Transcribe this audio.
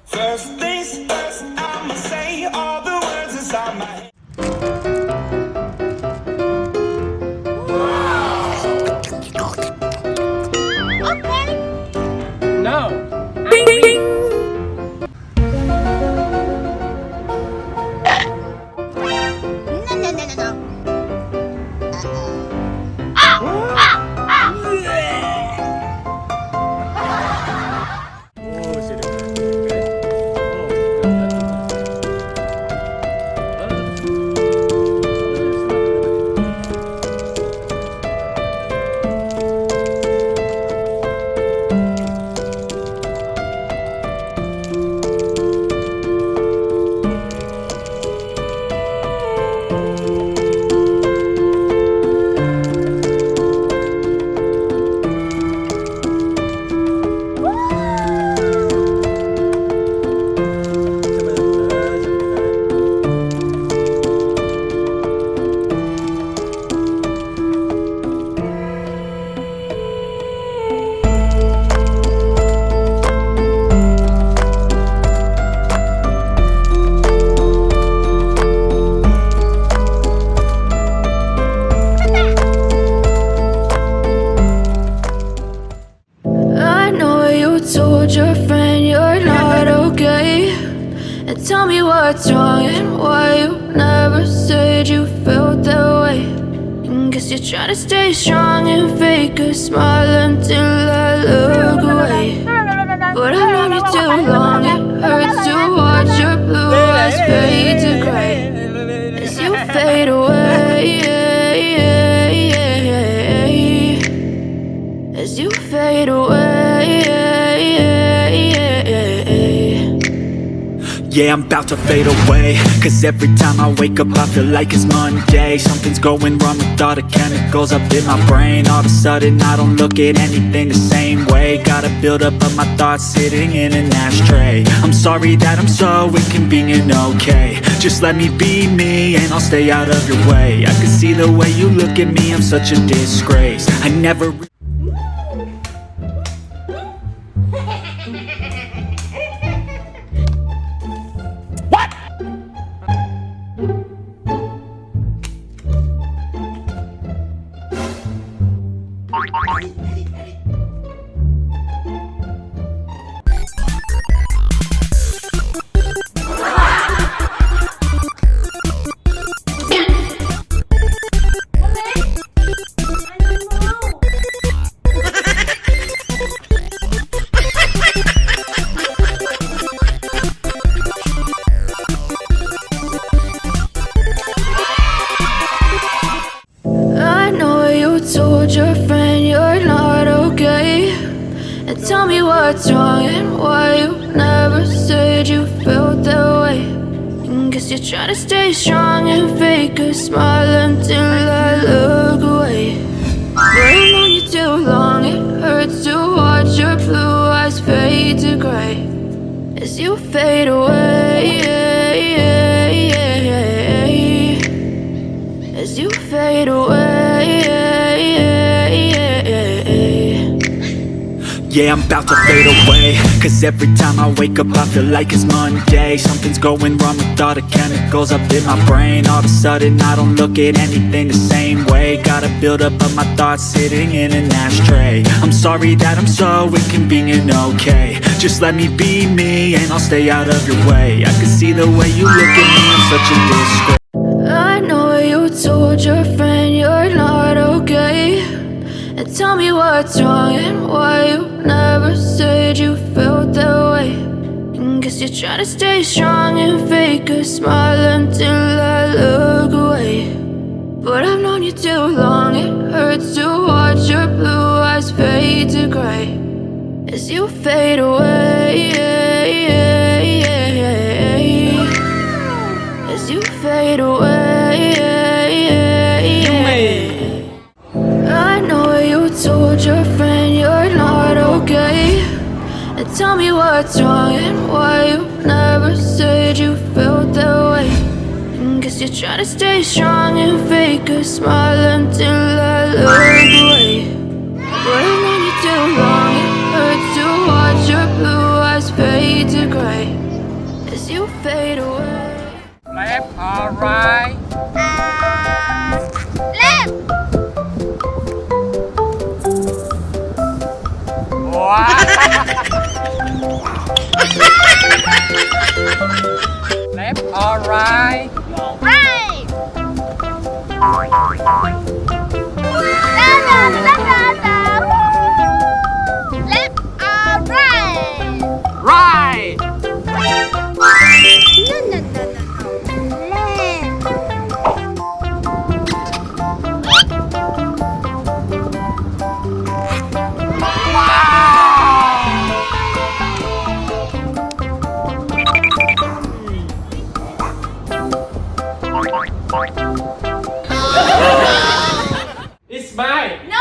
First things first, I'ma say all the words inside my head. No. Told your friend you're not okay, and tell me what's wrong and why you never said you felt that way. And guess you're trying to stay strong and fake a smile until I look away. But I've known you too long, it hurts to watch your blue eyes fade to gray as you fade away, as you fade away. Yeah, I'm about to fade away, cause every time I wake up I feel like it's Monday. Something's going wrong with all the chemicals up in my brain. All of a sudden I don't look at anything the same way. Gotta build up of my thoughts sitting in an ashtray. I'm sorry that I'm so inconvenient, okay. Just let me be me and I'll stay out of your way. I can see the way you look at me, I'm such a disgrace. I never told your friend you're not okay, and tell me what's wrong and why you never said you felt that way. And guess you're trying to stay strong and fake a smile until I look away. But I've known you too long, it hurts to watch your blue eyes fade to gray as you fade away, as you fade away. Yeah, I'm about to fade away, cause every time I wake up I feel like it's Monday. Something's going wrong with all the chemicals up in my brain. All of a sudden I don't look at anything the same way. Gotta build up of my thoughts sitting in an ashtray. I'm sorry that I'm so inconvenient, okay. Just let me be me and I'll stay out of your way. I can see the way you look at me, I'm such a disgrace. I know you told your friend you're not okay, and tell me what's wrong and why you never said you felt that way. And guess you're trying to stay strong and fake a smile until I look away. But I've known you too long, it hurts to watch your blue eyes fade to gray as you fade away. As you fade away. I know you told your friend you're not okay. And tell me what's wrong and why you never said you felt that way. And guess you're trying to stay strong and fake a smile until I look away. But I've known you too long, it hurts to watch your blue eyes fade to gray as you fade away. Left or right? Left. What? Left or right? Right. Left or right? Right! It's mine! No,